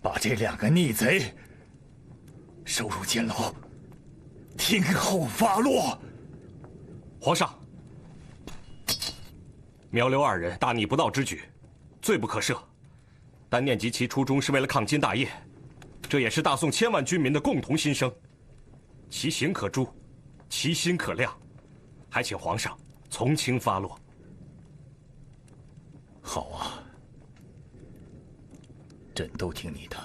把这2个逆贼收入监牢，听候发落。皇上，苗刘2人大逆不道之举，罪不可赦。但念及其初衷是为了抗金大业，这也是大宋千万军民的共同心声，其行可诛，其心可量，还请皇上从轻发落。好啊，朕都听你的，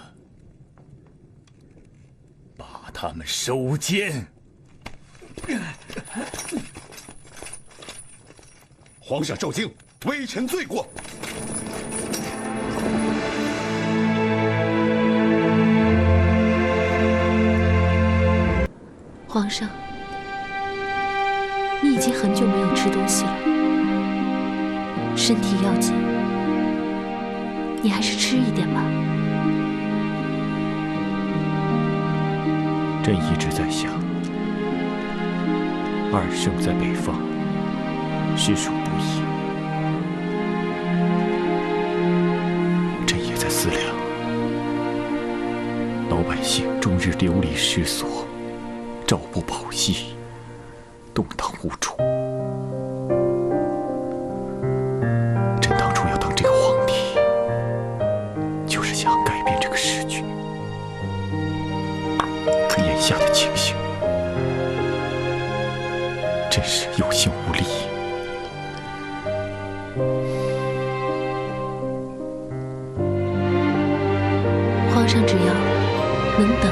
把他们收监。皇上受惊，微臣罪过。皇上，你已经很久没有吃东西了，身体要紧，你还是吃一点吧。朕一直在想，2圣在北方，实属不易。朕也在思量，老百姓终日流离失所，朝不保夕，动荡无主。朕当初要当这个皇帝，就是想改变这个时局。可眼下的情形，真是有心无力。皇上只要能等，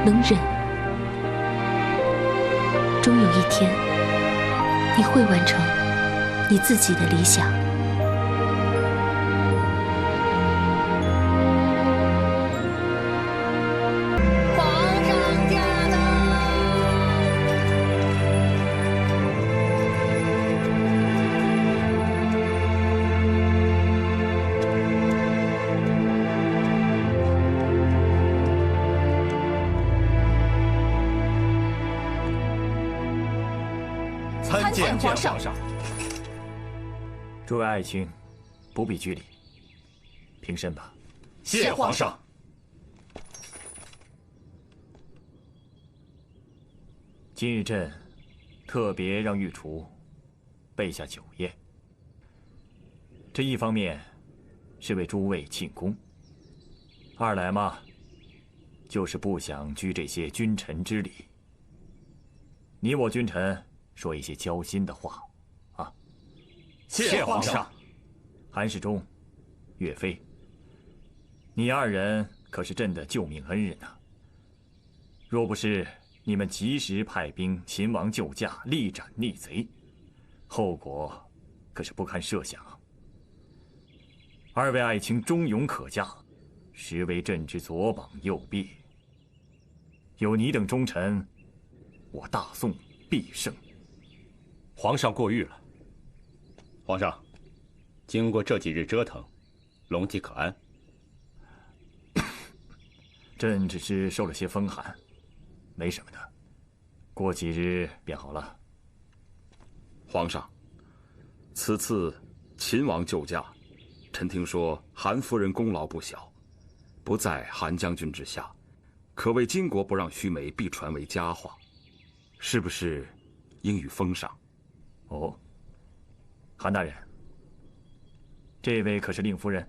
能忍，终有一天，你会完成你自己的理想。皇上驾到！参见皇上。诸位爱卿，不必拘礼，平身吧。谢皇上。今日朕特别让御厨备下酒宴，这一方面是为诸位庆功，二来嘛，就是不想拘这些君臣之礼。你我君臣说一些交心的话，啊！谢皇上。韩世忠、岳飞，你2人可是朕的救命恩人呐！若不是你们及时派兵擒王救驾，力斩逆贼，后果可是不堪设想。2位爱卿忠勇可嘉，实为朕之左膀右臂。有你等忠臣，我大宋必胜。皇上过誉了。皇上，经过这几日折腾，龙体可安？朕只是受了些风寒，没什么的，过几日便好了。皇上，此次秦王救驾，臣听说韩夫人功劳不小，不在韩将军之下，可谓巾帼不让须眉，必传为佳话，是不是应予封赏？哦，韩大人，这位可是令夫人？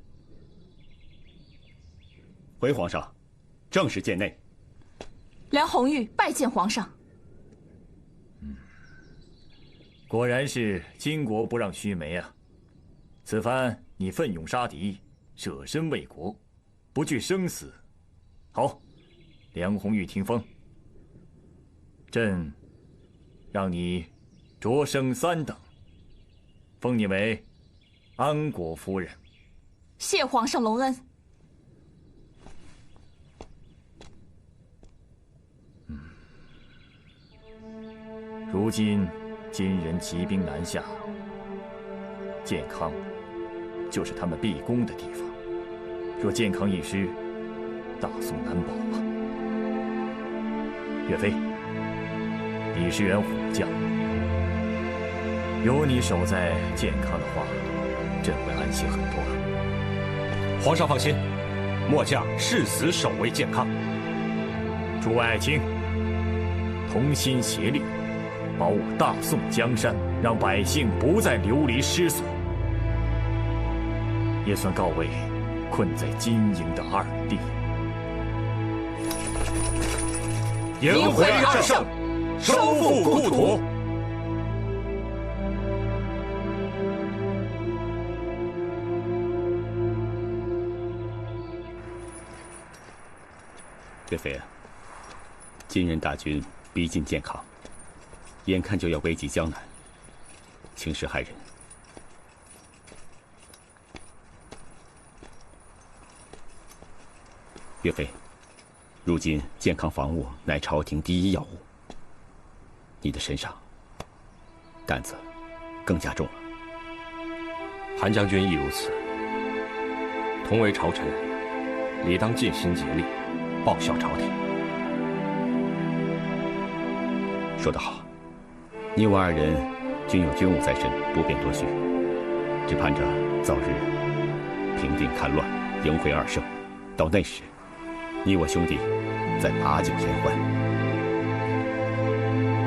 回皇上，正是殿内。梁红玉拜见皇上。果然是巾帼不让须眉啊！此番你奋勇杀敌，舍身为国，不惧生死。好，梁红玉听风。朕让你擢升3等，封你为安国夫人。谢皇上隆恩。如今金人骑兵南下，建康就是他们毕恭的地方。若建康一失，大宋难保啊！岳飞，你是员虎将，有你守在建康的话，朕会安心很多。皇上放心，末将誓死守卫健康。诸爱卿，同心协力，保我大宋江山，让百姓不再流离失所，也算告慰困在金营的二弟。迎回二圣，收复故土。岳飞啊，金人大军逼近建康，眼看就要危及江南，情势骇人。岳飞，如今健康防务乃朝廷第一要务，你的身上担子更加重了。韩将军亦如此。同为朝臣，理当尽心竭力，报效朝廷。说得好，你我二人均有军务在身，不便多叙，只盼着早日平定戡乱，迎回二圣。到那时，你我兄弟再把酒言欢。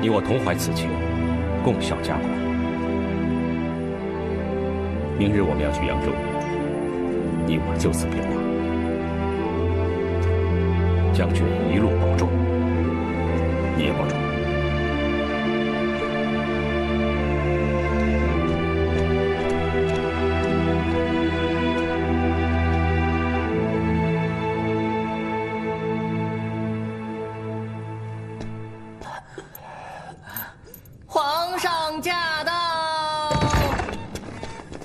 你我同怀此情，共效家国。明日我们要去扬州，你我就此别过。将军一路保重，你也保重。皇上驾到！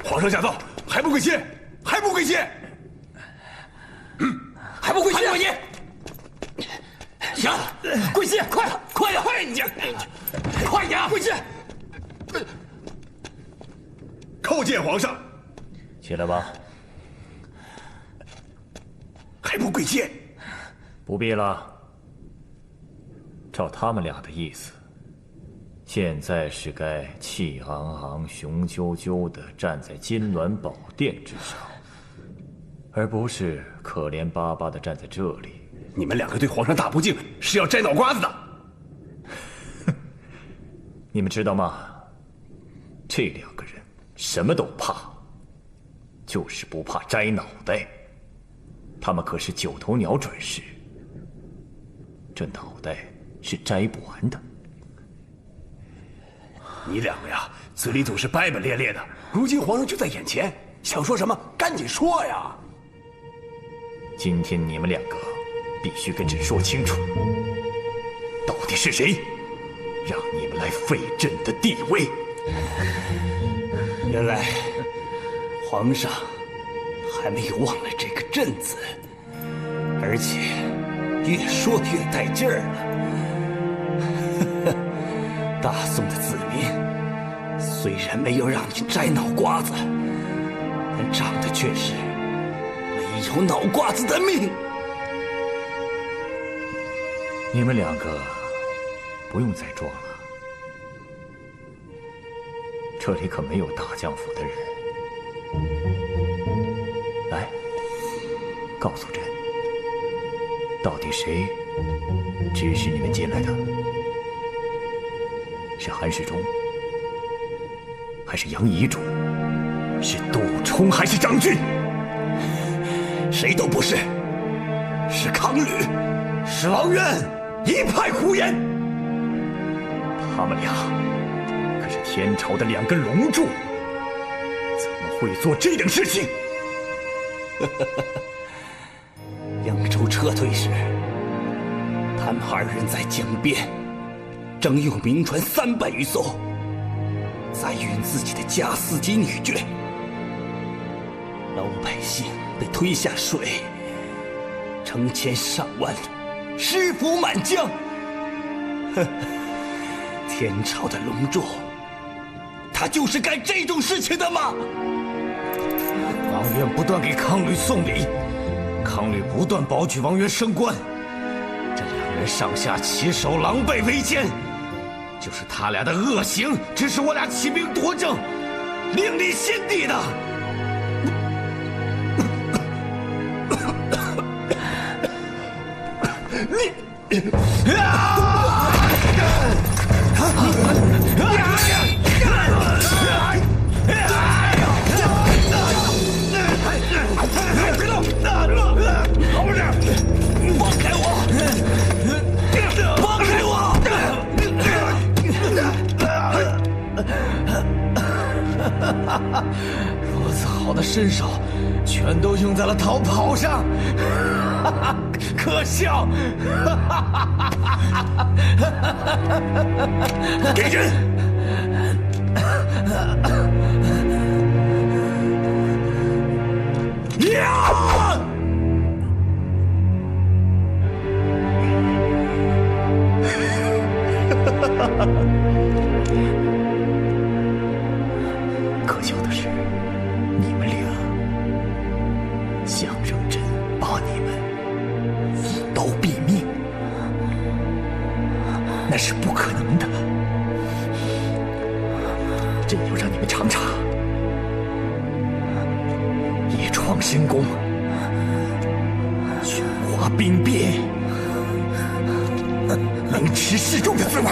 皇上驾到，还不跪谢？还不跪谢？还不跪谢？行，跪谢，快点，快点，跪谢！叩见皇上。起来吧。还不跪谢？不必了。照他们俩的意思，现在是该气昂昂、雄赳赳地站在金銮宝殿之上，而不是可怜巴巴地站在这里。你们两个对皇上大不敬，是要摘脑瓜子的。你们知道吗？这两个人什么都怕，就是不怕摘脑袋。他们可是九头鸟准士，这脑袋是摘不完的。你两个呀，嘴里总是掰掰咧咧的。如今皇上就在眼前，想说什么赶紧说呀！今天你们两个必须跟朕说清楚，到底是谁让你们来废朕的地位？原来皇上还没有忘了这个朕字，而且越说越带劲儿了。大宋的子民虽然没有让你摘脑瓜子，但长的却是没有脑瓜子的命。你们两个不用再装了，这里可没有大将府的人。来，告诉朕，到底谁指使你们进来的？是韩世忠，还是杨遗嘱？是杜冲，还是张俊？谁都不是，是康吕，是王渊，一派胡言。他们俩可是天朝的两根龙柱，怎么会做这等事情？扬州撤退时，他们二人在江边征用明船300余艘，载运自己的家私及女眷，老百姓被推下水，成千上万，尸浮满江。天朝的龙柱，他就是干这种事情的吗？王渊不断给康吕送礼，康吕不断保举王渊升官，这两人上下其手，狼狈为奸。就是他俩的恶行，指使我俩起兵夺政，另立新帝的。如此好的身手，全都用在了逃跑上，可笑！给人！呀！可笑的是，你们俩想让朕把你们一刀毙命，那是不可能的。朕要让你们尝尝一创神功，雪花兵变，凌迟示众的滋味。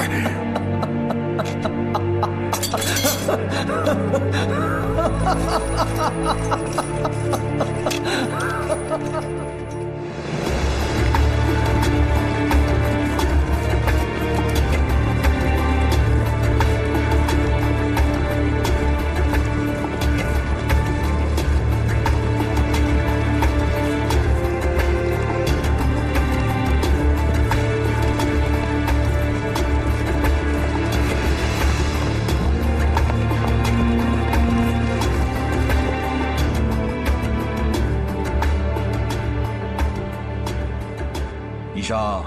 以上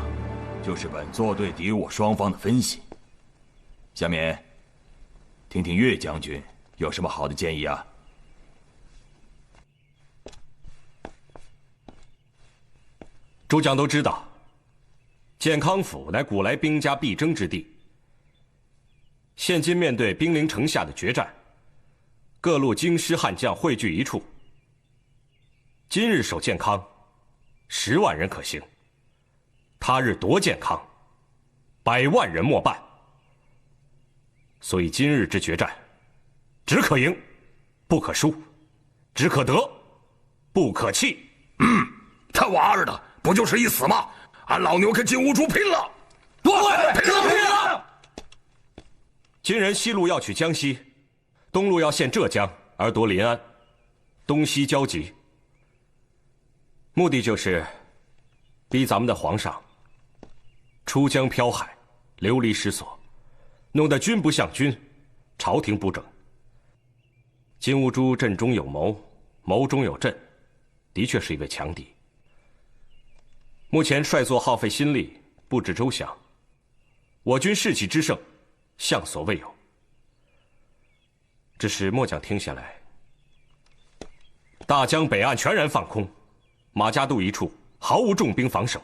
就是本座对敌我双方的分析。下面，听听岳将军有什么好的建议啊？诸将都知道，建康府乃古来兵家必争之地。现今面对兵临城下的决战，各路京师悍将汇聚一处。今日守建康，10万人可行；他日夺建康，100万人莫办。所以今日之决战，只可赢，不可输；只可得，不可弃。他娃儿的，不就是一死吗？俺老牛跟金兀术拼了！对，拼了！今人西路要取江西，东路要陷浙江而夺临安，东西交集，目的就是逼咱们的皇上出江漂海，流离失所，弄得军不像军，朝廷不整。金兀术阵中有谋，谋中有阵，的确是一位强敌。目前帅座耗费心力，布置周详，我军士气之盛，向所未有。只是末将听下来，大江北岸全然放空，马家渡一处毫无重兵防守，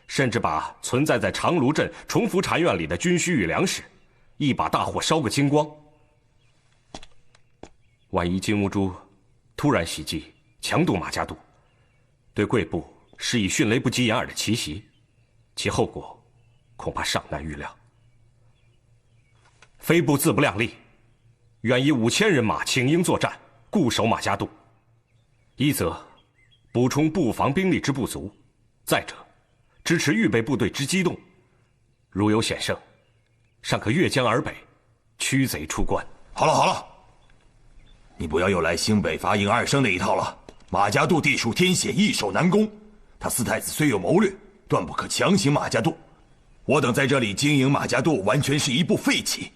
甚至把存在在长芦镇崇福禅院里的军需与粮食，一把大火烧个精光。万一金兀术突然袭击，强渡马家渡，对贵部施以迅雷不及掩耳的奇袭，其后果恐怕尚难预料。飞部自不量力，愿以5000人马请缨作战，固守马家渡。一则补充布防兵力之不足，再者支持预备部队之机动，如有险胜，尚可越江而北，驱贼出关。好了好了，你不要又来兴北伐营2声那一套了。马家渡地处天险，易守难攻。他四太子虽有谋略，断不可强行马家渡。我等在这里经营马家渡，完全是一部废棋。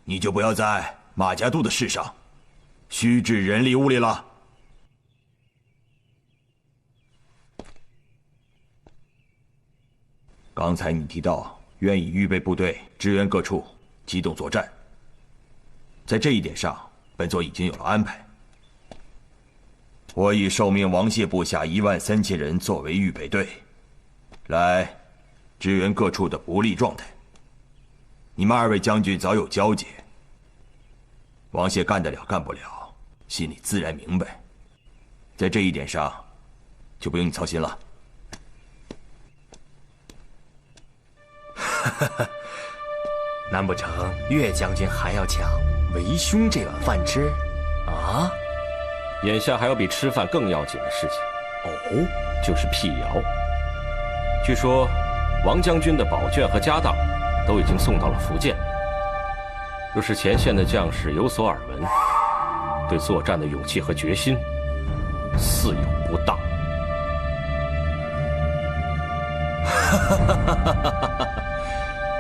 你就不要在马家渡的事上虚掷人力物力了。刚才你提到愿意预备部队支援各处，机动作战。在这一点上，本座已经有了安排。我已受命王谢部下13000人作为预备队，来支援各处的不利状态。你们2位将军早有交接，王谢干得了干不了，心里自然明白。在这一点上，就不用你操心了。难不成岳将军还要抢为兄这碗饭吃？啊？眼下还有比吃饭更要紧的事情。哦，就是辟谣。据说，王将军的宝卷和家当都已经送到了福建。若是前线的将士有所耳闻，对作战的勇气和决心，似有不当。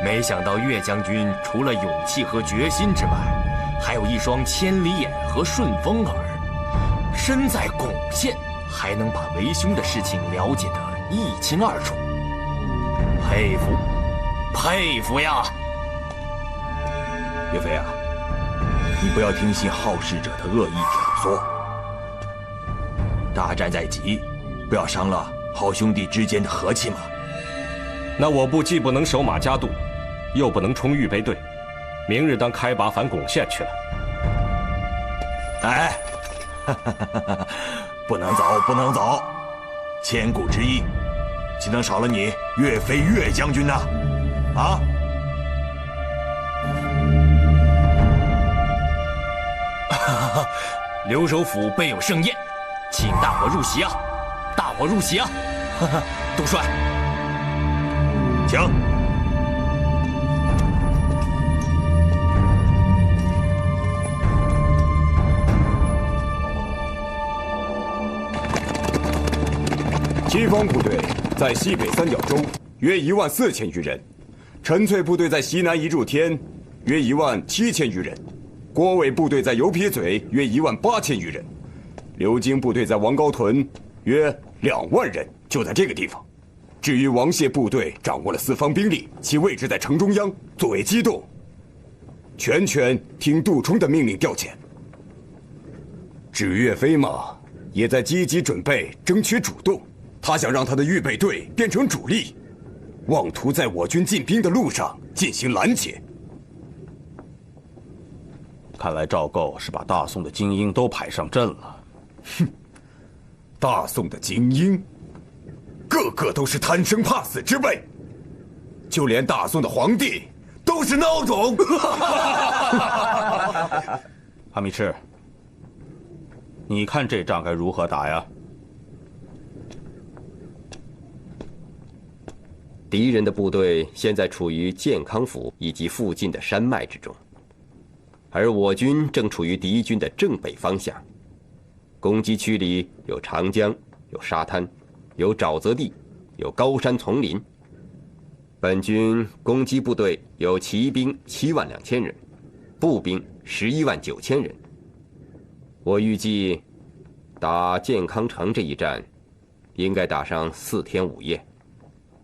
没想到岳将军除了勇气和决心之外，还有一双千里眼和顺风耳。身在巩县，还能把为兄的事情了解得一清二楚，佩服，佩服呀！岳飞啊，你不要听信好事者的恶意挑唆。大战在即，不要伤了好兄弟之间的和气嘛。那我部既不能守马家渡，又不能冲预备队，明日当开拔返巩县去了。哎，不能走，不能走！千古之一，岂能少了你岳飞岳将军呢？啊！留守府备有盛宴，请大伙入席啊！大伙入席啊！督帅，请。西方部队在西北三角洲约14000余人，陈粹部队在西南一柱天约17000余人，郭伟部队在油皮嘴约18000余人，刘京部队在王高屯约2万人，就在这个地方。至于王谢部队掌握了四方兵力，其位置在城中央，作为机动，全听杜充的命令调遣。至于岳飞嘛，也在积极准备，争取主动。他想让他的预备队变成主力，妄图在我军进兵的路上进行拦截。看来赵构是把大宋的精英都派上阵了。哼，大宋的精英，个个都是贪生怕死之辈，就连大宋的皇帝都是孬种。哈密赤，你看这仗该如何打呀？敌人的部队现在处于建康府以及附近的山脉之中，而我军正处于敌军的正北方向。攻击区里有长江，有沙滩，有沼泽地，有高山丛林。本军攻击部队有骑兵72000人，步兵119000人。我预计，打建康城这一战，应该打上4天5夜。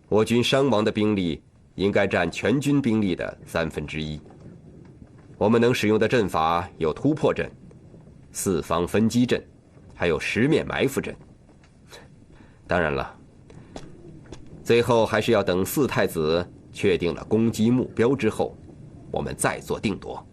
我军伤亡的兵力应该占全军兵力的1/3。我们能使用的阵法有突破阵、四方分击阵，还有十面埋伏阵。当然了，最后还是要等四太子确定了攻击目标之后，我们再做定夺。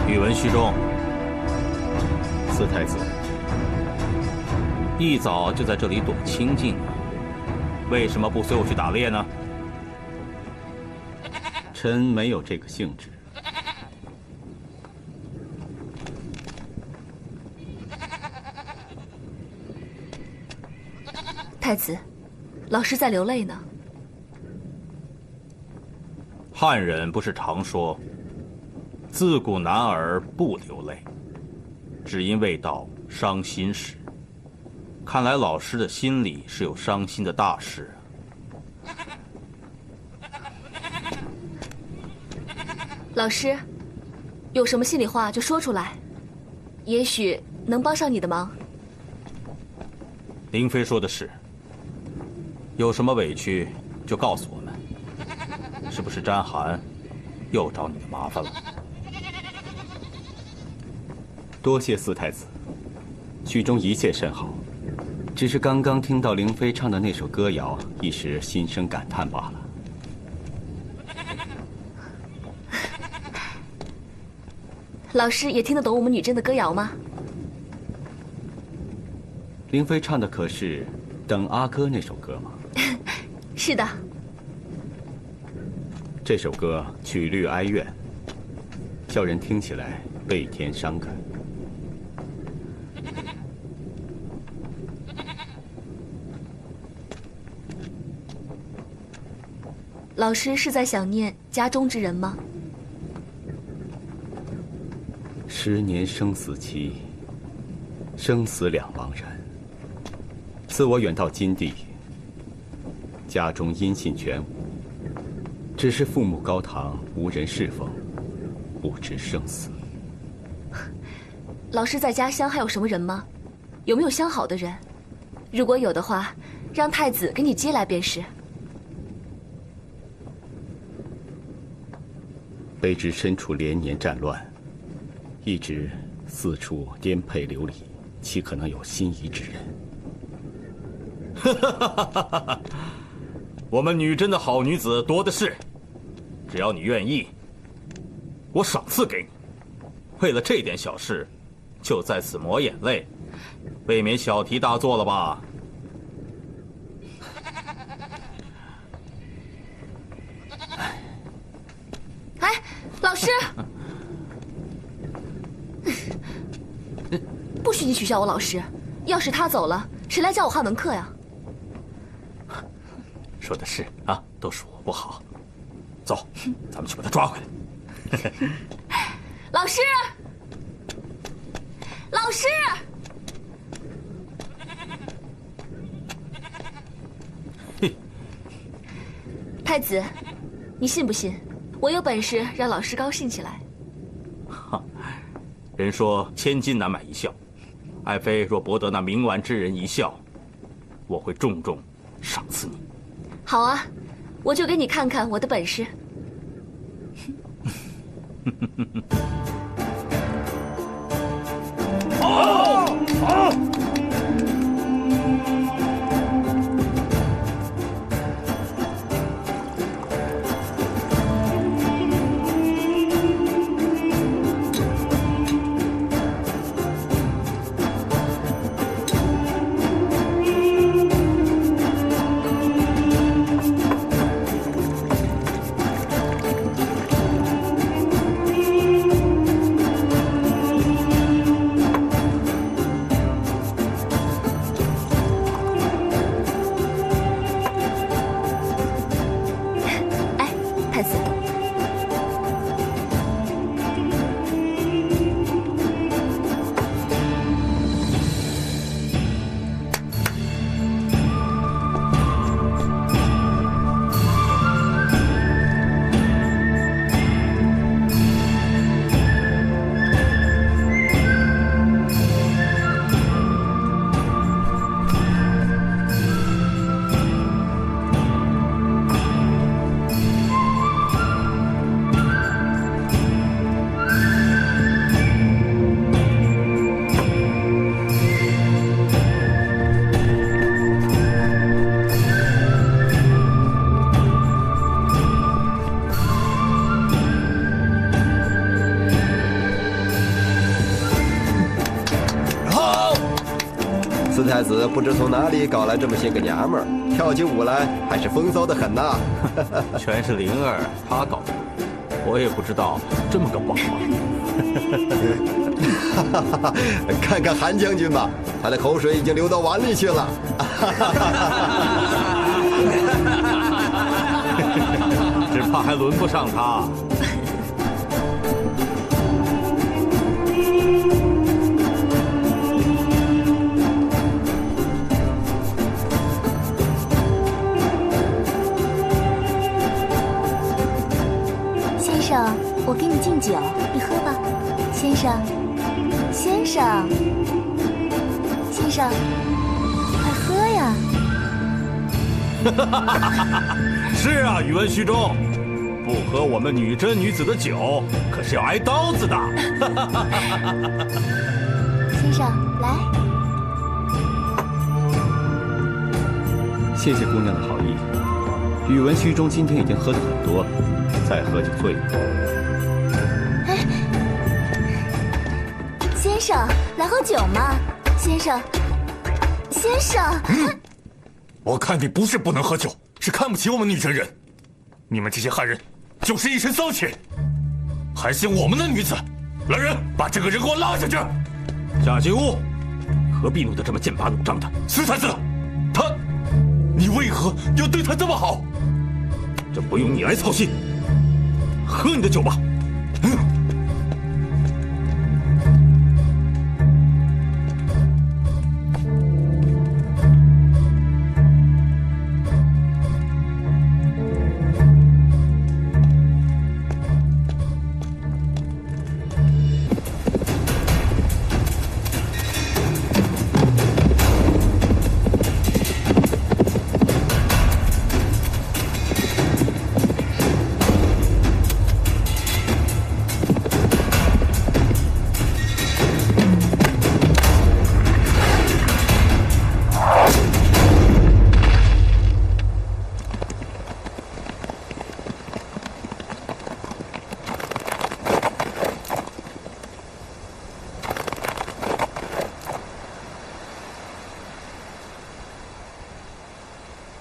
宇文虚中，四太子，一早就在这里躲清静，为什么不随我去打猎呢？臣没有这个兴致。太子，老师在流泪呢。汉人不是常说“自古男儿不流泪，只因未到伤心时”。看来老师的心里是有伤心的大事啊。老师，有什么心里话就说出来，也许能帮上你的忙。林妃说的是，有什么委屈就告诉我们。是不是詹寒又找你的麻烦了？多谢四太子，曲中一切甚好，只是刚刚听到灵妃唱的那首歌谣，一时心生感叹罢了。老师也听得懂我们女真的歌谣吗？灵妃唱的可是《等阿哥》那首歌吗？是的。这首歌曲律哀怨，叫人听起来倍添伤感。老师是在想念家中之人吗？10年生死期，生死两茫然。自我远到金地，家中音信全无。只是父母高堂，无人侍奉，不知生死。老师在家乡还有什么人吗？有没有相好的人？如果有的话，让太子给你接来便是。卑职身处连年战乱，一直四处颠沛流离，岂可能有心仪之人？我们女真的好女子多的是，只要你愿意，我赏赐给你。为了这点小事，就在此抹眼泪，未免小题大做了吧？哎，老师，不许你取笑我老师。要是他走了，谁来教我汉文课呀？说的是啊，都是我不好。走，咱们去把他抓回来。老师，老师，太子，你信不信？我有本事让老师高兴起来。人说千金难买一笑，爱妃若博得那冥顽之人一笑，我会重重赏赐你。好啊，我就给你看看我的本事。四太子不知从哪里搞来这么些个娘们儿，跳起舞来还是风骚的很呐。全是灵儿她搞的，我也不知道这么个宝啊。看看韩将军吧，他的口水已经流到碗里去了。只怕还轮不上他。先生，我给你敬酒，你喝吧。先生，先生，先生，快喝呀！是啊，宇文虚中，不喝我们女真女子的酒，可是要挨刀子的。先生，来。谢谢姑娘的好意。宇文虚中今天已经喝得很多，再喝就醉了。哎，先生，来喝酒嘛。先生，先生。我看你不是不能喝酒，是看不起我们女真人。你们这些汉人，就是一身骚气，还嫌我们的女子。来人，把这个人给我拉下去！下进屋，何必弄得这么剑拔弩张的？四太子，你为何要对他这么好？这不用你来操心。喝你的酒吧。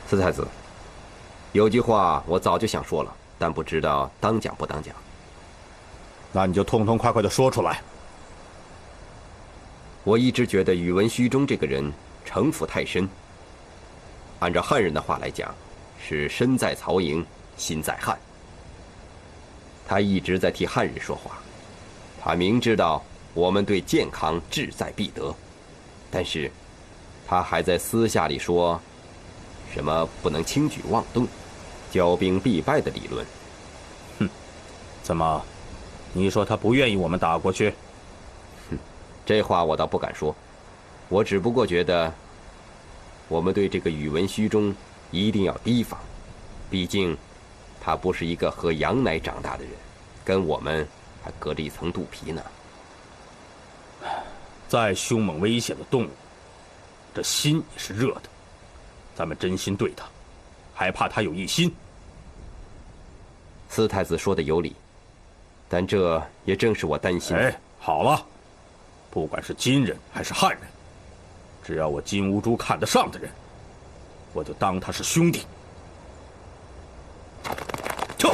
四太子，有句话我早就想说了，但不知道当讲不当讲。那你就痛痛快快的说出来。我一直觉得宇文虚中这个人城府太深。按照汉人的话来讲，是身在曹营，心在汉。他一直在替汉人说话，他明知道我们对健康志在必得，但是他还在私下里说什么不能轻举妄动，骄兵必败的理论。哼，怎么？你说他不愿意我们打过去？哼，这话我倒不敢说，我只不过觉得我们对这个宇文虚中一定要提防，毕竟他不是一个喝羊奶长大的人，跟我们还隔着一层肚皮呢。再凶猛危险的动物，这心也是热的。咱们真心对他，还怕他有异心？四太子说的有理，但这也正是我担心。哎，好了，不管是金人还是汉人，只要我金兀术看得上的人，我就当他是兄弟。撤！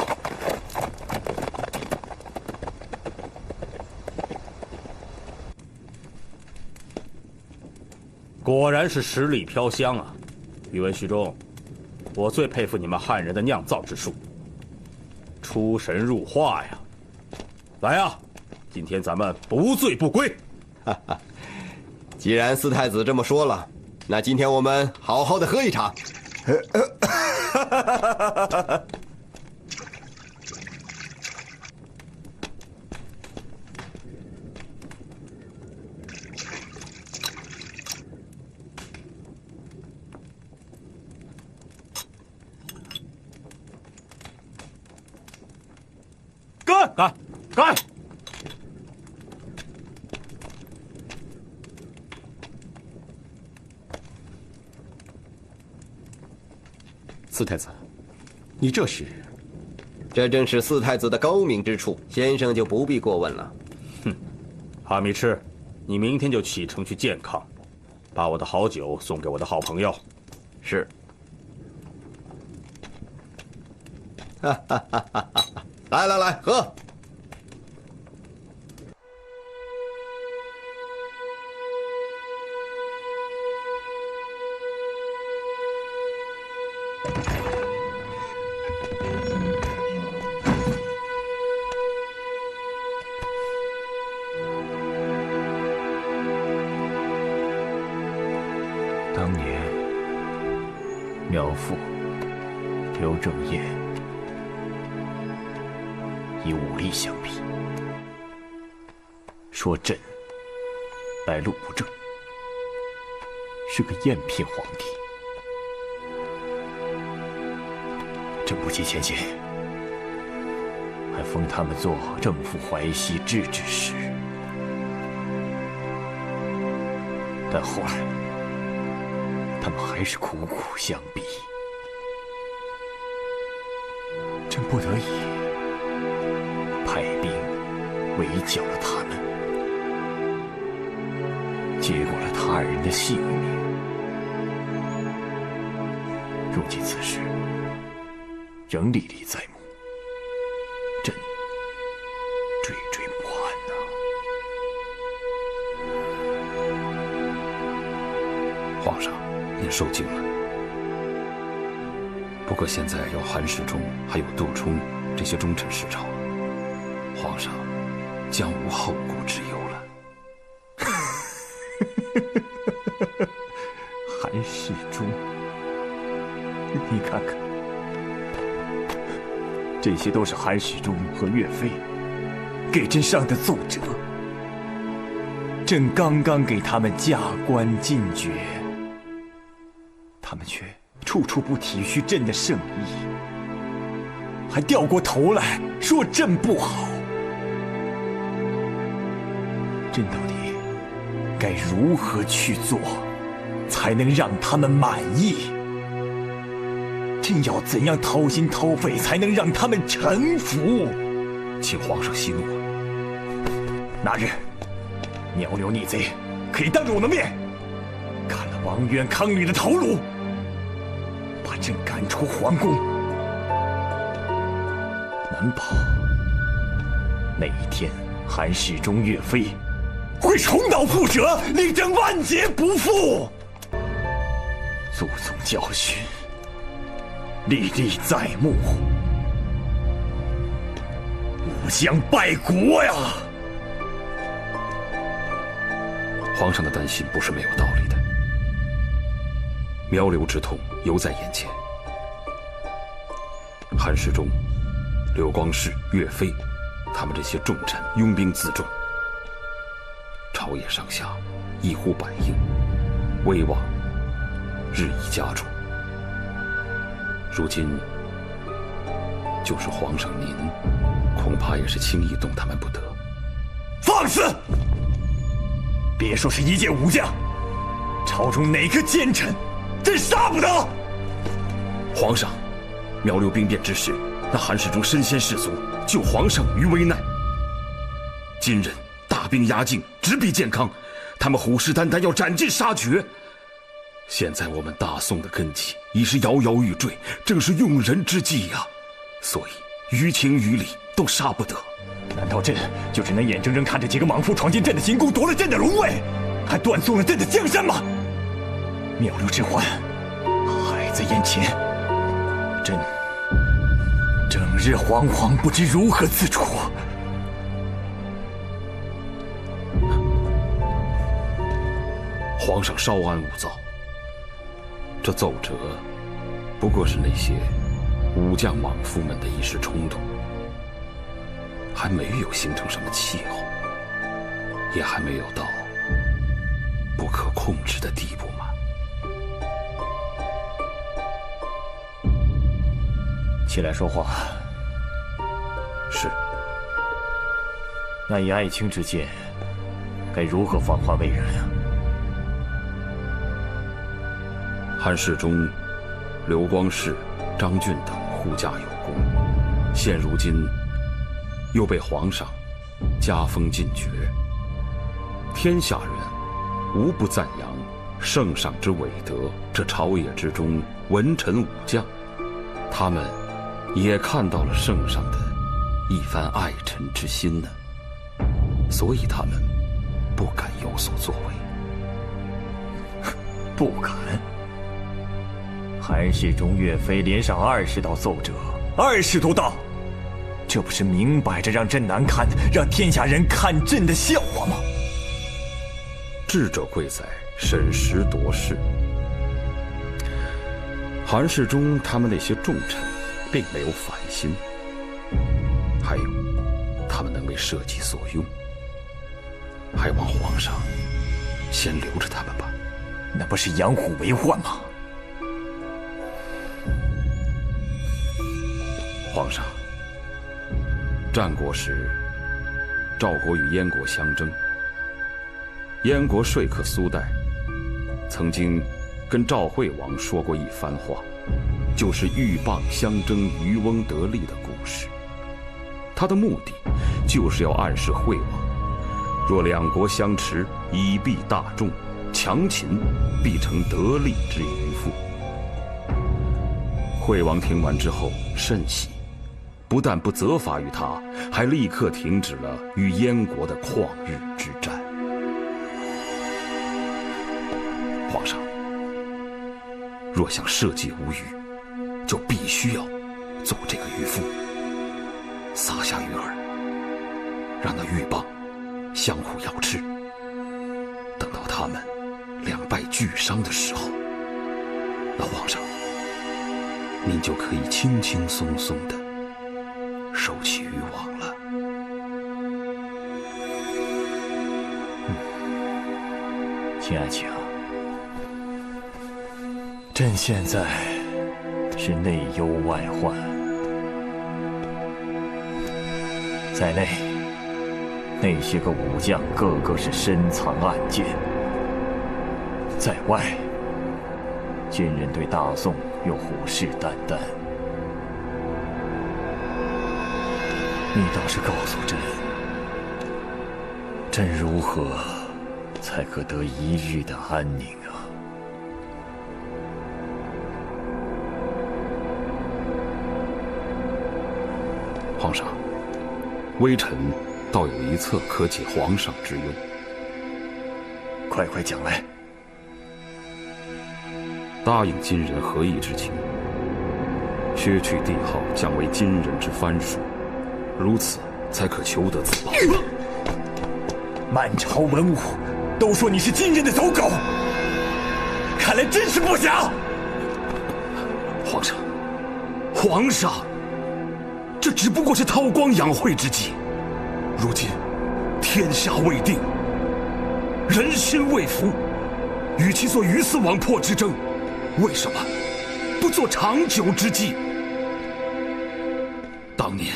果然是十里飘香啊！宇文虚中，我最佩服你们汉人的酿造之术，出神入化呀！来呀，今天咱们不醉不归。既然四太子这么说了，那今天我们好好的喝一场。干！干！四太子，你这是？这正是四太子的高明之处，先生就不必过问了。哼，哈密赤，你明天就启程去健康，把我的好酒送给我的好朋友。是。来来来，喝。当年，苗父刘正业以武力相逼，说朕来路不正，是个赝品皇帝。朕不计前嫌，还封他们做正副淮西制置使。但后来，他们还是苦苦相逼，朕不得已派兵围剿了他们，结果了他人的性命。如今此事仍历历在目，朕惴惴不安呐。皇上，您受惊了。不过现在有韩世忠，还有杜充这些忠臣侍朝，皇上将无后顾之忧了。韩世忠，你看看，这些都是韩世忠和岳飞给朕上的奏折。朕刚刚给他们加官进爵，他们却处处不体恤朕的圣意，还掉过头来说朕不好。朕到底该如何去做，才能让他们满意？朕要怎样掏心掏肺，才能让他们臣服？请皇上息怒。那日，苗刘逆贼可以当着我的面砍了王渊、康吕的头颅，把朕赶出皇宫。难保那一天，韩世忠、岳飞会重蹈覆辙，令朕万劫不复。祖宗教训历历在目，吾将败国呀！皇上的担心不是没有道理的。苗刘之痛犹在眼前，韩世忠、刘光世、岳飞，他们这些重臣拥兵自重，朝野上下一呼百应，威望日益加重。如今，就是皇上您，恐怕也是轻易动他们不得。放肆！别说是一介武将，朝中哪个奸臣，朕杀不得！皇上，苗刘兵变之时，那韩世忠身先士卒，救皇上于危难。今日大兵压境，直逼建康，他们虎视眈眈，要斩尽杀绝。现在我们大宋的根基已是摇摇欲坠，正是用人之际呀。所以于情于理都杀不得。难道朕就只能眼睁睁看着几个莽夫闯进朕的行宫，夺了朕的龙位，还断送了朕的江山吗？苗刘之患还在眼前，朕整日惶惶，不知如何自处。皇上稍安勿躁，这奏折不过是那些武将莽夫们的一时冲动，还没有形成什么气候，也还没有到不可控制的地步嘛。起来说话。是。那以爱卿之见，该如何放话为人啊？韩世忠、刘光世、张俊等护驾有功，现如今又被皇上加封进爵，天下人无不赞扬圣上之伟德，这朝野之中文臣武将，他们也看到了圣上的一番爱臣之心呢，所以他们不敢有所作为。不敢？韩世忠、岳飞连上20道奏折，20多道，这不是明摆着让朕难堪，让天下人看朕的笑话吗？智者贵在审时度势。韩世忠他们那些重臣并没有反心，还有他们能为社稷所用，还望皇上先留着他们吧。那不是养虎为患吗？皇上，战国时，赵国与燕国相争，燕国说客苏代曾经跟赵惠王说过一番话，就是鹬蚌相争，渔翁得利的故事。他的目的就是要暗示惠王，若两国相持，以避大众，强秦必成得利之渔夫。惠王听完之后甚喜，不但不责罚于他，还立刻停止了与燕国的旷日之战。皇上，若想社稷无虞，就必须要做这个渔夫，撒下鱼饵，让那鹬蚌相互咬吃，等到他们两败俱伤的时候，那皇上您就可以轻轻松松地收起渔网了。秦爱卿，朕现在是内忧外患，在内那些个武将个个是深藏暗箭，在外军人对大宋又虎视眈眈。你倒是告诉朕，朕如何才可得一日的安宁啊？皇上，微臣倒有一策可解皇上之忧。快快讲来。答应金人和议之情，削去帝号，降为金人之藩属，如此才可求得自保。满朝文武都说你是金人的走狗，看来真是不假。皇上，皇上，这只不过是韬光养晦之计。如今天下未定，人心未服，与其做鱼死网破之争，为什么不做长久之计？当年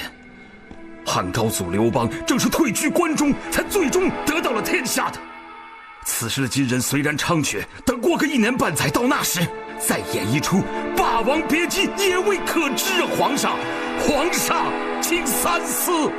汉高祖刘邦正是退居关中，才最终得到了天下的。此时的金人虽然猖獗，等过个1年半载，到那时再演一出《霸王别姬》也未可知啊！皇上，皇上，请三思。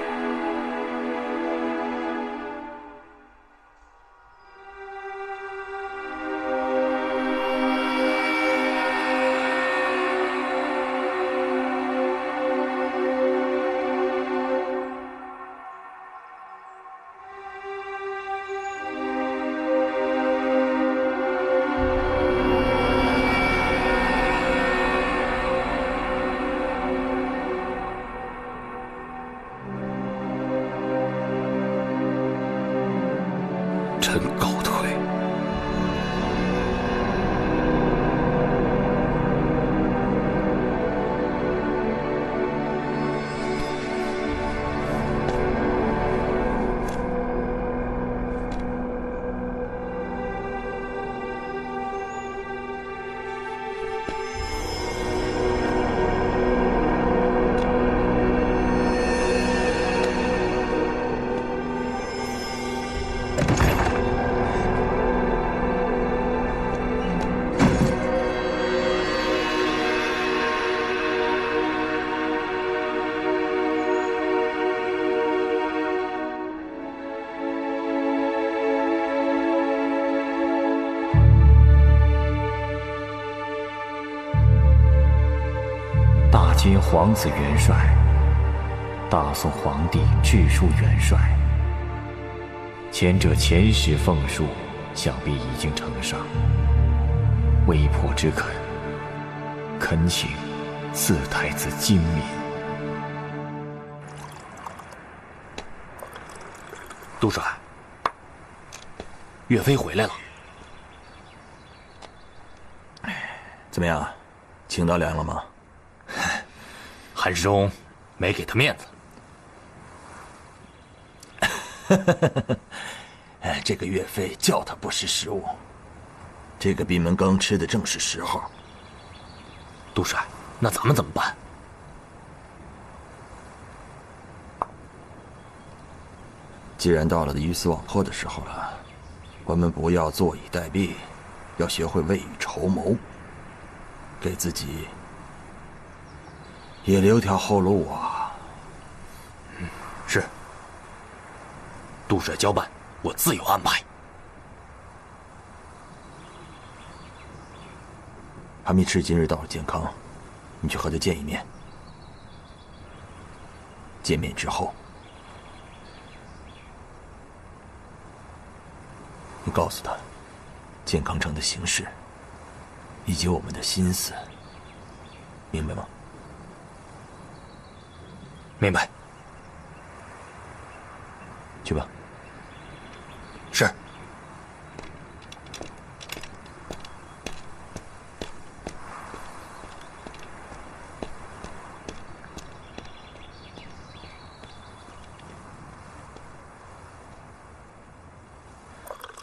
臣告退。今皇子元帅，大宋皇帝致书元帅，前者前时奉书，想必已经呈上。微迫之恳，恳请四太子精敏。杜帅，岳飞回来了。怎么样，请到梁了吗？韩世忠没给他面子。这个岳飞叫他不识时务，这个闭门羹吃的正是时候。杜帅，那咱们怎么办？既然到了鱼死网破的时候了，我们不要坐以待毙，要学会未雨绸缪，给自己也留条后路啊。是。杜帅交办，我自有安排。韩密赤今日到了健康，你去和他见一面。见面之后，你告诉他健康城的形势以及我们的心思，明白吗？明白。去吧。是。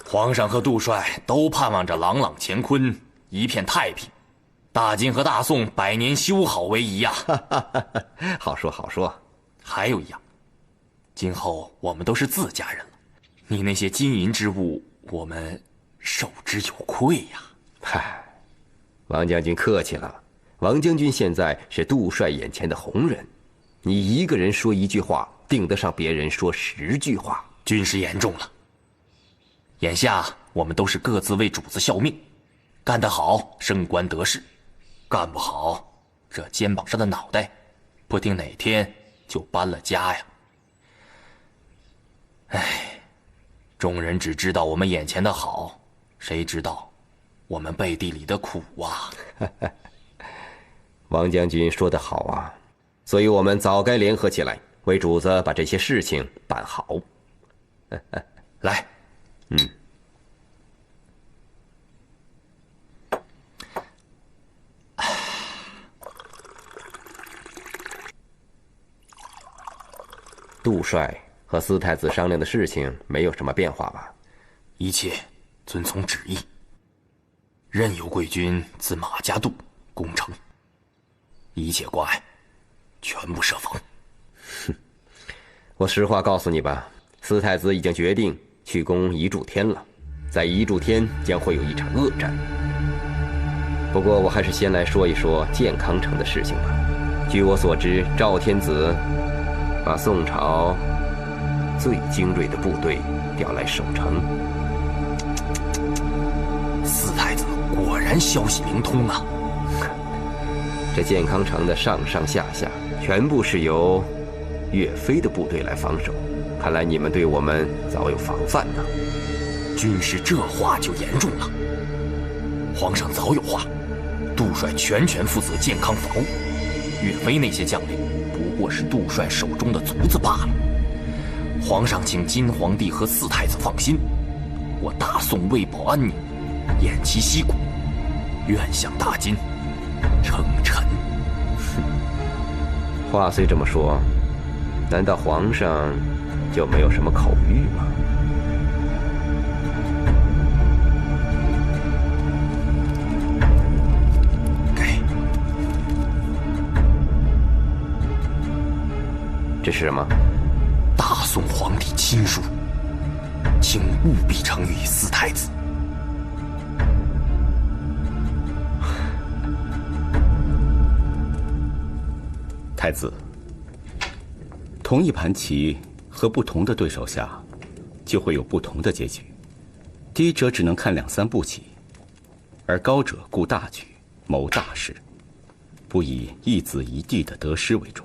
皇上和杜帅都盼望着朗朗乾坤，一片太平，大金和大宋百年修好为宜呀。好说好说。还有一样，今后我们都是自家人了，你那些金银之物，我们受之有愧呀。嗨，王将军客气了。王将军现在是杜帅眼前的红人，你一个人说一句话，顶得上别人说10句话。军师言重了。眼下我们都是各自为主子效命，干得好升官得势，干不好这肩膀上的脑袋不定哪天就搬了家呀。唉，众人只知道我们眼前的好，谁知道我们背地里的苦啊。王将军说得好啊，所以我们早该联合起来，为主子把这些事情办好。来。杜帅和四太子商量的事情没有什么变化吧？一切遵从旨意，任由贵军自马家渡攻城，一切关隘全部设防。哼，我实话告诉你吧，四太子已经决定去攻夷柱天了，在夷柱天将会有一场恶战。不过我还是先来说一说健康城的事情吧。据我所知，赵天子把宋朝最精锐的部队调来守城。四太子果然消息灵通啊！这健康城的上上下下全部是由岳飞的部队来防守，看来你们对我们早有防范呢。军师这话就严重了。皇上早有话，杜帅全权负责健康防务，岳飞那些将领不过是杜帅手中的卒子罢了。皇上请金皇帝和四太子放心，我大宋为保安宁，偃旗息鼓，愿向大金称臣。话虽这么说，难道皇上就没有什么口谕吗？这是什么？大宋皇帝亲书，请务必呈与四太子。太子，同一盘棋和不同的对手下，就会有不同的结局。低者只能看2、3步棋，而高者顾大局，谋大事。不以一子一帝的得失为重，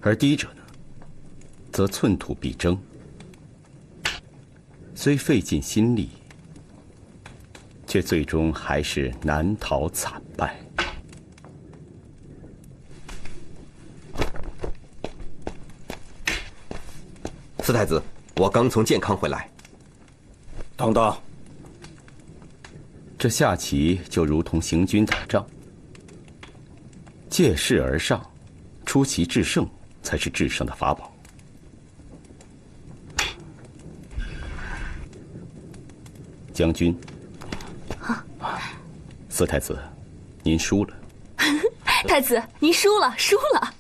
而低者呢，则寸土必争，虽费尽心力，却最终还是难逃惨败。四太子，我刚从健康回来。等等，这下棋就如同行军打仗，借势而上，出奇制胜，才是制胜的法宝。将军，四太子，您输了。太子，您输了，输了。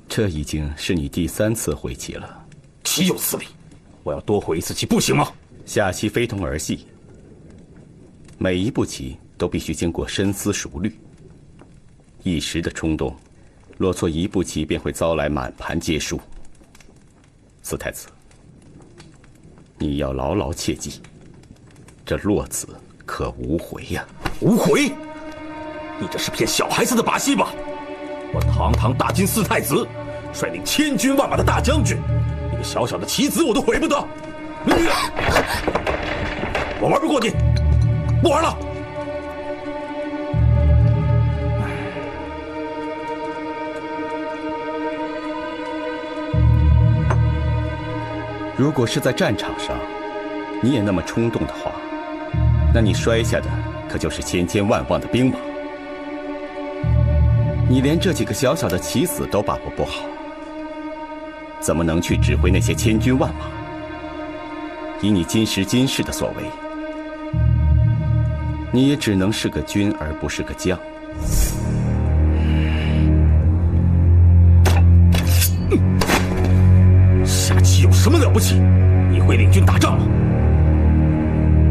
这已经是你第3次回棋了，岂有此理！我要多回一次棋，不行吗？下棋非同儿戏，每一步棋都必须经过深思熟虑。一时的冲动，落错一步棋便会遭来满盘皆输。四太子，你要牢牢切记，这落子可无回呀！无回？你这是骗小孩子的把戏吧？我堂堂大金四太子，率领千军万马的大将军，一个小小的棋子我都毁不得。我玩不过你，不玩了。如果是在战场上，你也那么冲动的话，那你摔下的可就是千千万万的兵马。你连这几个小小的棋子都把握不好，怎么能去指挥那些千军万马？以你今时今世的所为，你也只能是个军而不是个将。下棋有什么了不起？你会领军打仗吗？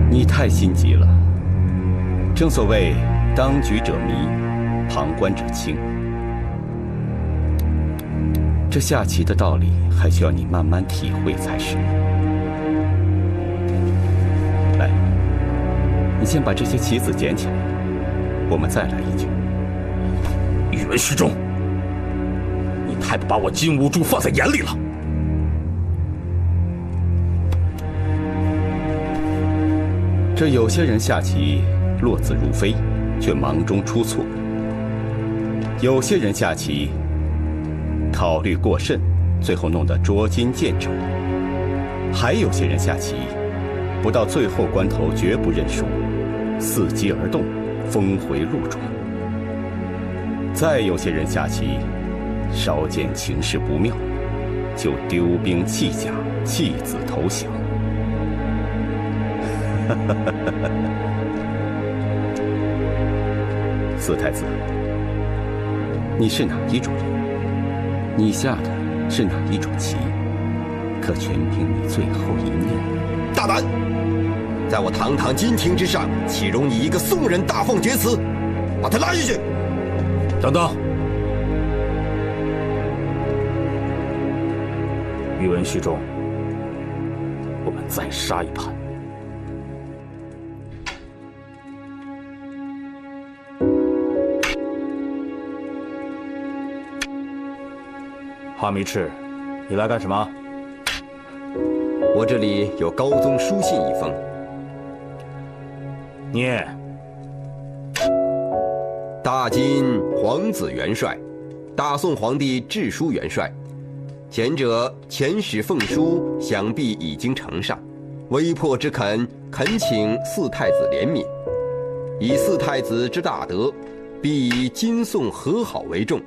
你太心急了。正所谓当局者迷，旁观者清。这下棋的道理还需要你慢慢体会才是。来，你先把这些棋子捡起来，我们再来一局。宇文虚中，你太不把我金兀术放在眼里了。这有些人下棋落子如飞，却忙中出错；有些人下棋考虑过甚，最后弄得捉襟见肘；还有些人下棋不到最后关头绝不认输，伺机而动，峰回路转；再有些人下棋稍见情势不妙，就丢兵弃甲，弃子投降。四太子，你是哪一种人？你下的是哪一种棋？可全凭你最后一念。大胆！在我堂堂金庭之上，岂容你一个宋人大放厥词？把他拉进去！等等，宇文虚中，我们再杀一盘。华弥赤，你来干什么？我这里有高宗书信一封。念。大金皇子元帅，大宋皇帝致书元帅，前者遣使奉书，想必已经呈上，微迫之恳，恳请四太子怜悯。以四太子之大德，必以今宋和好为重。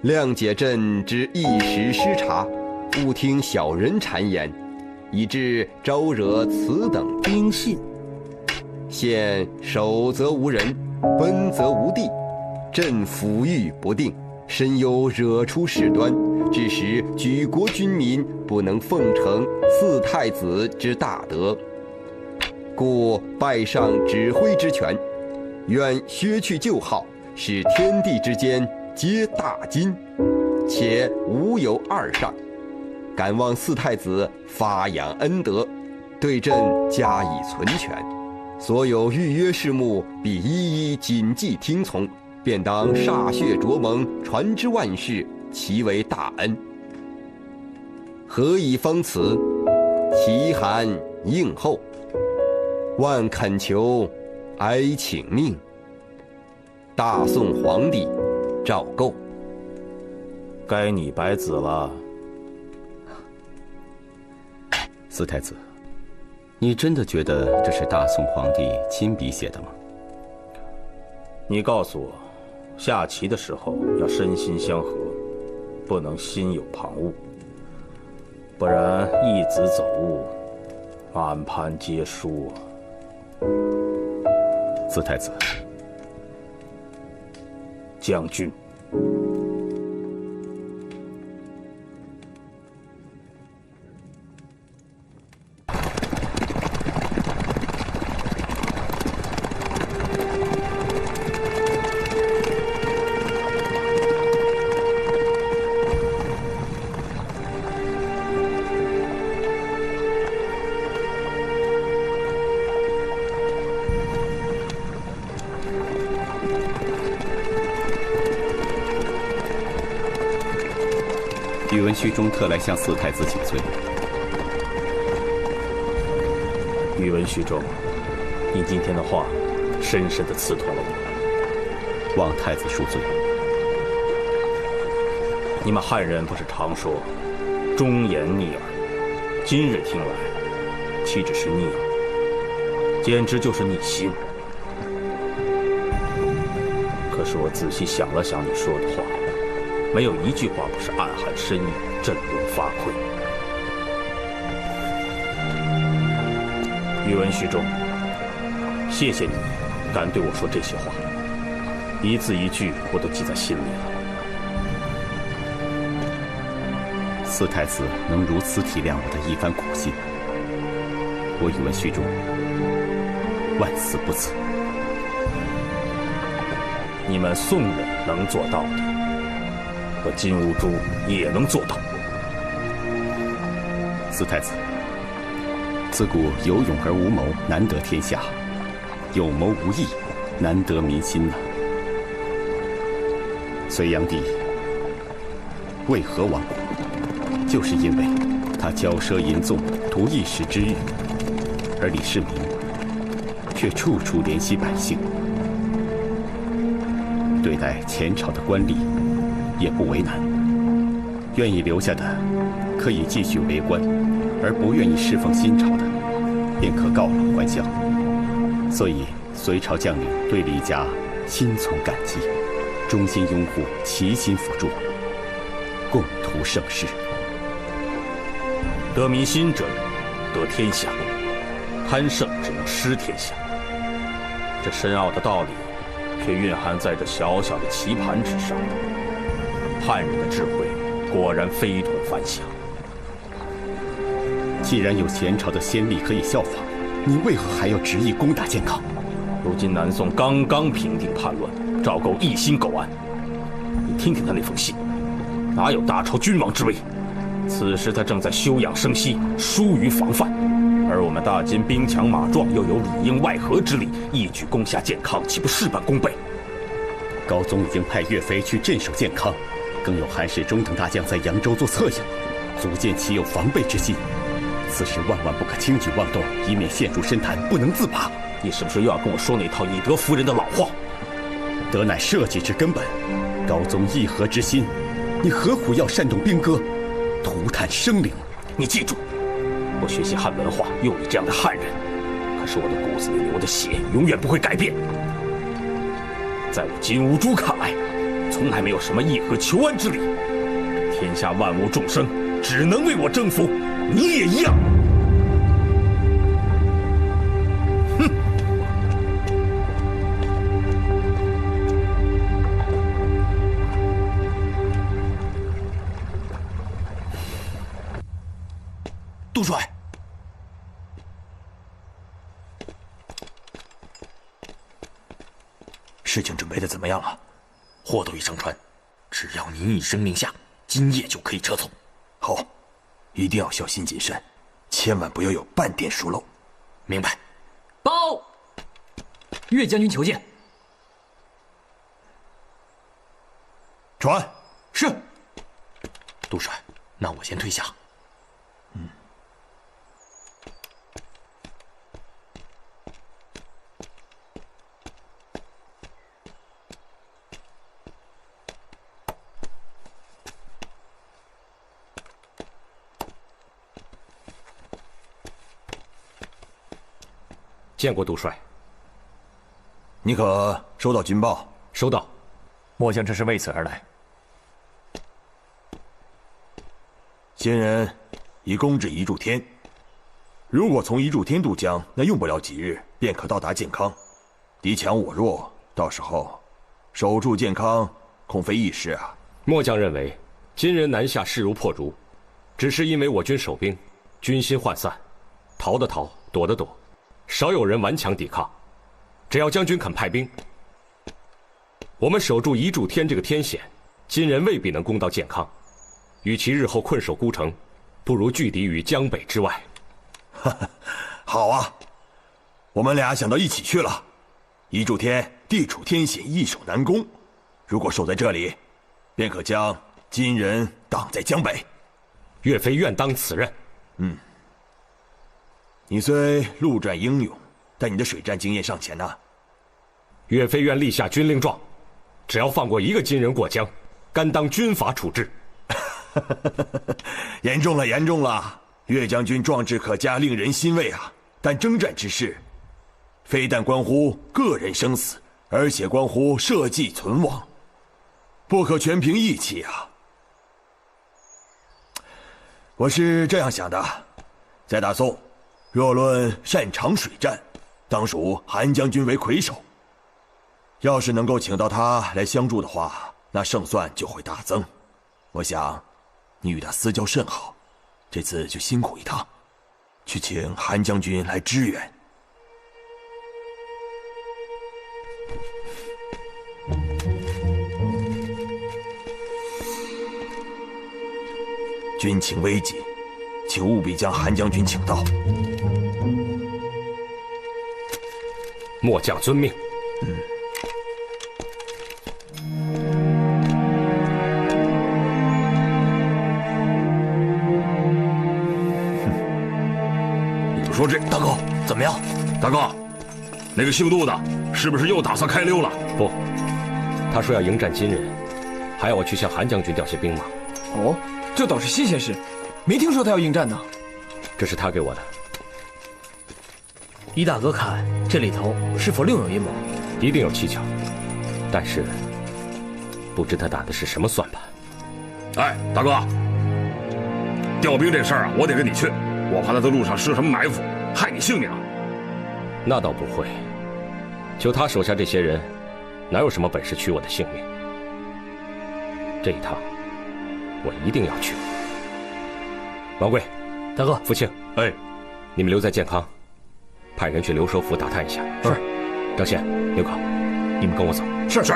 谅解朕之一时失察，勿听小人谗言，以致招惹此等兵信。现守则无人，奔则无地，朕抚育不定，深忧惹出事端，致使举国军民不能奉承四太子之大德，故拜上指挥之权，愿削去旧号，使天地之间皆大金，且无有二上。敢望四太子发扬恩德，对朕加以存全。所有预约事务，必一一谨记听从，便当歃血灼盟，传之万世，其为大恩。何以封此？其函应后，万恳求，哀请命。大宋皇帝赵构。该你白子了。四太子，你真的觉得这是大宋皇帝亲笔写的吗？你告诉我，下棋的时候要身心相合，不能心有旁骛，不然一子走误，满盘皆输啊。四太子，将军。宇文虚中特来向四太子请罪。宇文虚中，你今天的话，深深地刺痛了我。望太子恕罪。你们汉人不是常说“忠言逆耳”，今日听来，岂止是逆耳，简直就是逆心。可是我仔细想了想你说的话，没有一句话不是暗含深意，振聋发聩。宇文虚中，谢谢你敢对我说这些话，一字一句我都记在心里了。四太子能如此体谅我的一番苦心，我宇文虚中万死不辞。你们宋人能做到的，我金兀术也能做到。四太子，自古有勇而无谋，难得天下；有谋无义，难得民心呐。隋炀帝为何亡国？就是因为他骄奢淫纵，图一时之欲，而李世民却处处怜惜百姓，对待前朝的官吏也不为难。愿意留下的可以继续为官，而不愿意侍奉新朝的便可告老还乡。所以隋朝将领对李家心存感激，衷心拥护，齐心辅助，共图盛世。得民心者得天下，贪胜只能失天下。这深奥的道理，却蕴含在这小小的棋盘之上。汉人的智慧果然非同凡响。既然有前朝的先例可以效仿，你为何还要执意攻打建康？如今南宋刚刚平定叛乱，赵构一心苟安。你听听他那封信，哪有大朝君王之威？此时他正在休养生息，疏于防范，而我们大金兵强马壮，又有里应外合之力，一举攻下建康，岂不事半功倍？高宗已经派岳飞去镇守建康，更有韩世忠等大将在扬州做策应，足见其有防备之心。此时万万不可轻举妄动，以免陷入深潭，不能自拔。你是不是又要跟我说那套以德服人的老话？德乃社稷之根本，高宗议和之心，你何苦要煽动兵戈，涂炭生灵？你记住，我学习汉文化，有你这样的汉人，可是我的骨子里流的血永远不会改变。在我金兀术看来，从来没有什么议和求安之理。天下万物众生只能为我征服，你也一样。哼！杜帅，事情准备的怎么样了？货都已上船，只要您一声令下，今夜就可以撤走。好，一定要小心谨慎，千万不要有半点疏漏。明白。报，岳将军求见。传。是。督帅，那我先退下。见过督帅。你可收到军报？收到。末将这是为此而来。先人已攻至一柱天，如果从一柱天渡江，那用不了几日便可到达健康。敌强我弱，到时候守住健康恐非易事啊。末将认为，金人南下势如破竹，只是因为我军守兵军心涣散，逃的逃，躲的躲，少有人顽强抵抗。只要将军肯派兵，我们守住一柱天这个天险，金人未必能攻到健康。与其日后困守孤城，不如拒敌于江北之外。好啊，我们俩想到一起去了。一柱天地处天险，易守难攻，如果守在这里，便可将金人挡在江北。岳飞愿当此任。你虽陆战英勇，但你的水战经验尚浅呐。岳飞愿立下军令状，只要放过一个金人过江，甘当军法处置。严重了，严重了！岳将军壮志可嘉，令人欣慰啊。但征战之事，非但关乎个人生死，而且关乎社稷存亡，不可全凭义气啊。我是这样想的，在大宋，若论擅长水战，当属韩将军为魁首。要是能够请到他来相助的话，那胜算就会大增。我想你与他私交甚好，这次就辛苦一趟，去请韩将军来支援。军情危急，请务必将韩将军请到。末将遵命。说这大哥怎么样？大哥，那个姓杜的，是不是又打算开溜了？不，他说要迎战金人，还要我去向韩将军调些兵马。哦，这倒是新鲜事，没听说他要应战呢。这是他给我的。依大哥看，这里头是否另有阴谋？一定有蹊跷，但是不知他打的是什么算盘。哎，大哥，调兵这事儿啊，我得跟你去。我怕他在路上施什么埋伏，害你性命啊！那倒不会，就他手下这些人，哪有什么本事取我的性命？这一趟，我一定要去。王贵，大哥，福庆，哎，你们留在健康，派人去留守府打探一下。是。张宪、刘考，你们跟我走。是是。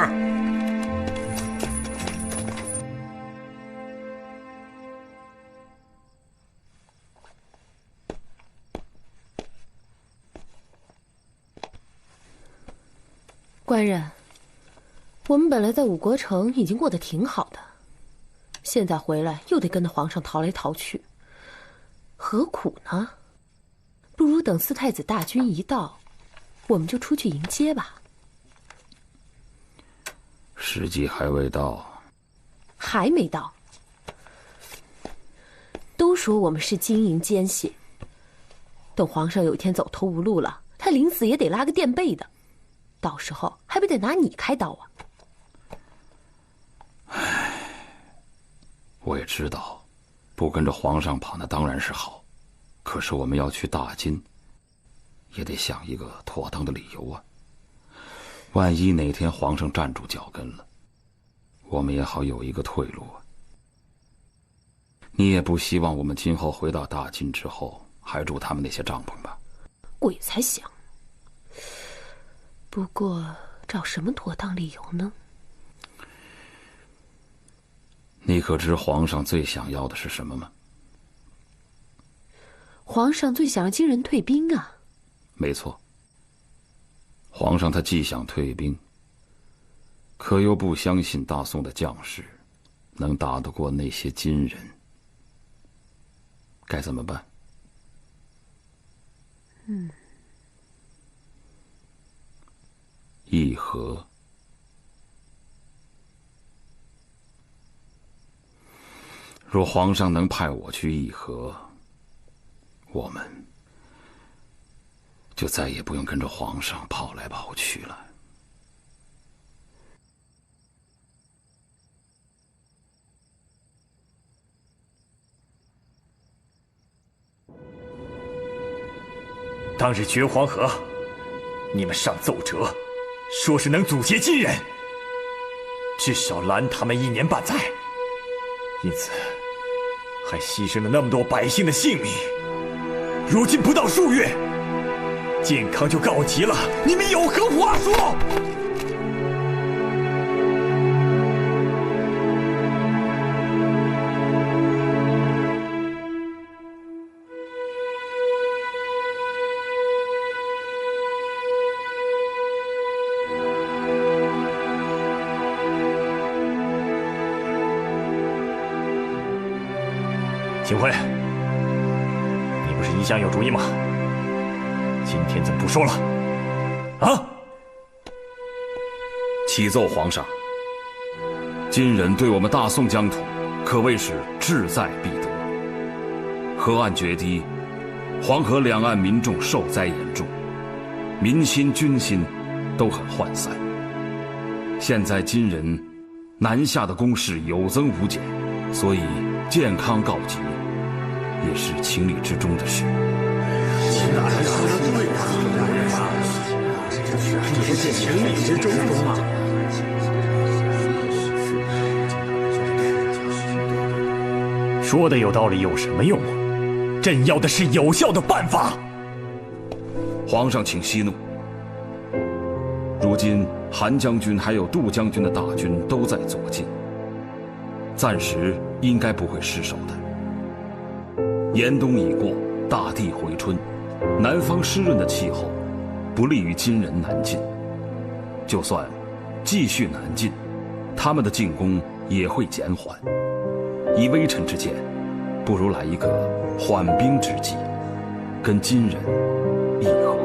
官人，我们本来在五国城已经过得挺好的，现在回来又得跟着皇上逃来逃去，何苦呢？不如等四太子大军一到，我们就出去迎接吧。时机还未到。还没到。都说我们是经营奸细，等皇上有一天走投无路了，他临死也得拉个垫背的。到时候还不得拿你开刀啊！唉，我也知道，不跟着皇上跑那当然是好，可是我们要去大金，也得想一个妥当的理由啊。万一哪天皇上站住脚跟了，我们也好有一个退路啊。你也不希望我们今后回到大金之后还住他们那些帐篷吧？鬼才想！不过找什么妥当理由呢？你可知皇上最想要的是什么吗？皇上最想让金人退兵啊。没错，皇上他既想退兵，可又不相信大宋的将士能打得过那些金人，该怎么办？议和。若皇上能派我去议和，我们就再也不用跟着皇上跑来跑去了。当日绝黄河，你们上奏折，说是能阻截金人，至少拦他们1年半载，因此还牺牲了那么多百姓的性命。如今不到数月，健康就告急了，你们有何话说？秦桧，你不是一向有主意吗？今天怎么不说了？啊！启奏皇上，金人对我们大宋疆土可谓是志在必得。河岸决堤，黄河两岸民众受灾严重，民心军心都很涣散。现在金人南下的攻势有增无减，所以健康告急也是情理之中的事。这是情理之中啊！说的有道理有什么用？朕要的是有效的办法。皇上请息怒。如今韩将军还有杜将军的大军都在左近，暂时应该不会失守的。严冬已过，大地回春，南方湿润的气候不利于金人南进。就算继续南进，他们的进攻也会减缓。以微臣之见，不如来一个缓兵之计，跟金人议和。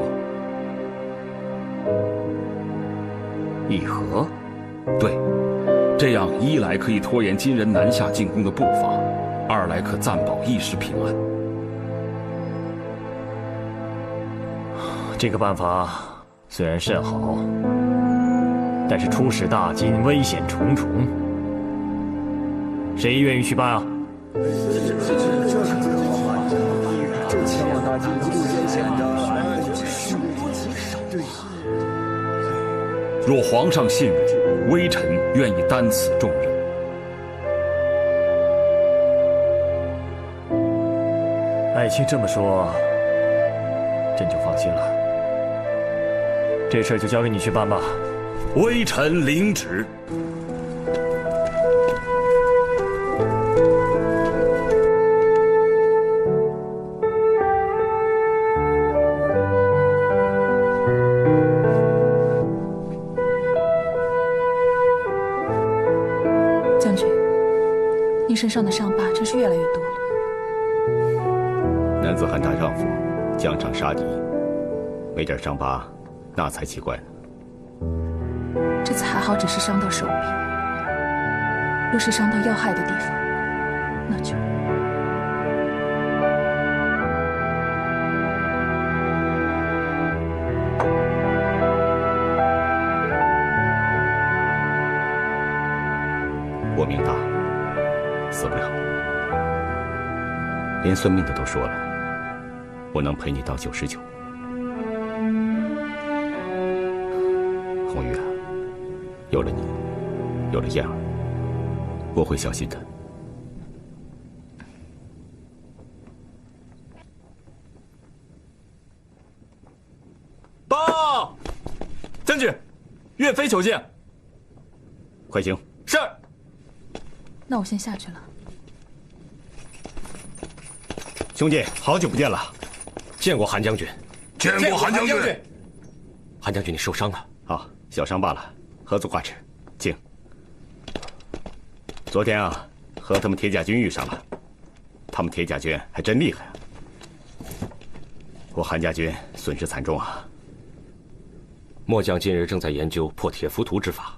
议和？对，这样一来可以拖延金人南下进攻的步伐，二来可暂保一时平安。这个办法虽然甚好，但是出使大金，危险重重。谁愿意去办啊？这前往大金不顾艰险的。若皇上信任，微臣愿意担此重任。爱卿这么说，朕就放心了。这事儿就交给你去办吧。微臣领旨。将军，你身上的伤疤真是越来越多了。男子汉大丈夫，疆场杀敌，没点伤疤，那才奇怪呢。这次还好，只是伤到手臂。若是伤到要害的地方，那就……我命大，死不了。连算命的都说了，我能陪你到99。红玉啊，有了你，有了燕儿，我会小心的。报，将军，岳飞求见。快行。是。那我先下去了。兄弟，好久不见了。见过韩将军。见过韩将军。韩将军，你受伤了？啊，小伤罢了，何足挂齿，请。昨天啊，和他们铁甲军遇上了，他们铁甲军还真厉害啊。我韩家军损失惨重啊。末将近日正在研究破铁浮屠之法，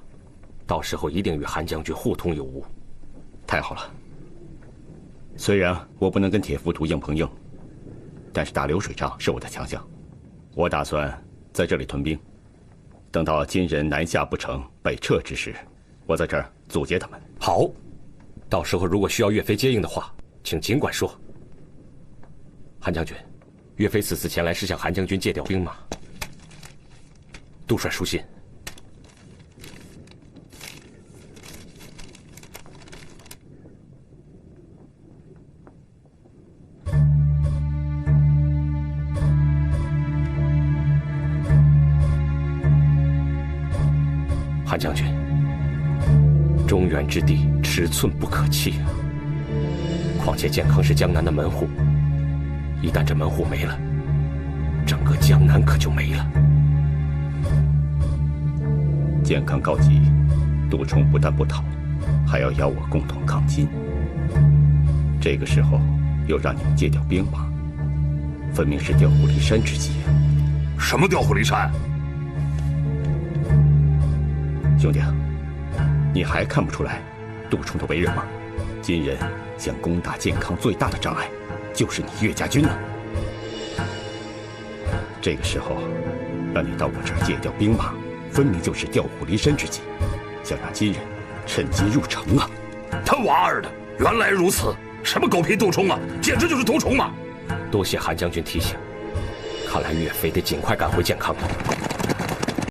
到时候一定与韩将军互通有无。太好了。虽然我不能跟铁浮屠硬碰硬，但是打流水仗是我的强项。我打算在这里屯兵，等到金人南下不成北撤之时，我在这儿阻截他们。好，到时候如果需要岳飞接应的话，请尽管说。韩将军，岳飞此次前来是向韩将军借调兵马。杜帅书信。韩将军，中原之地尺寸不可欺啊！况且建康是江南的门户，一旦这门户没了，整个江南可就没了。建康告急，杜充不但不逃，还要邀我共同抗金。这个时候又让你们借调兵马，分明是调虎离山之计啊！什么调虎离山？兄弟，你还看不出来杜充的为人吗？金人想攻打建康最大的障碍，就是你岳家军呢。这个时候，让你到我这儿借调兵马，分明就是调虎离山之计，想让金人趁机入城啊！他娃儿的，原来如此！什么狗屁杜充啊，简直就是毒虫嘛！多谢韩将军提醒，看来岳飞得尽快赶回建康了。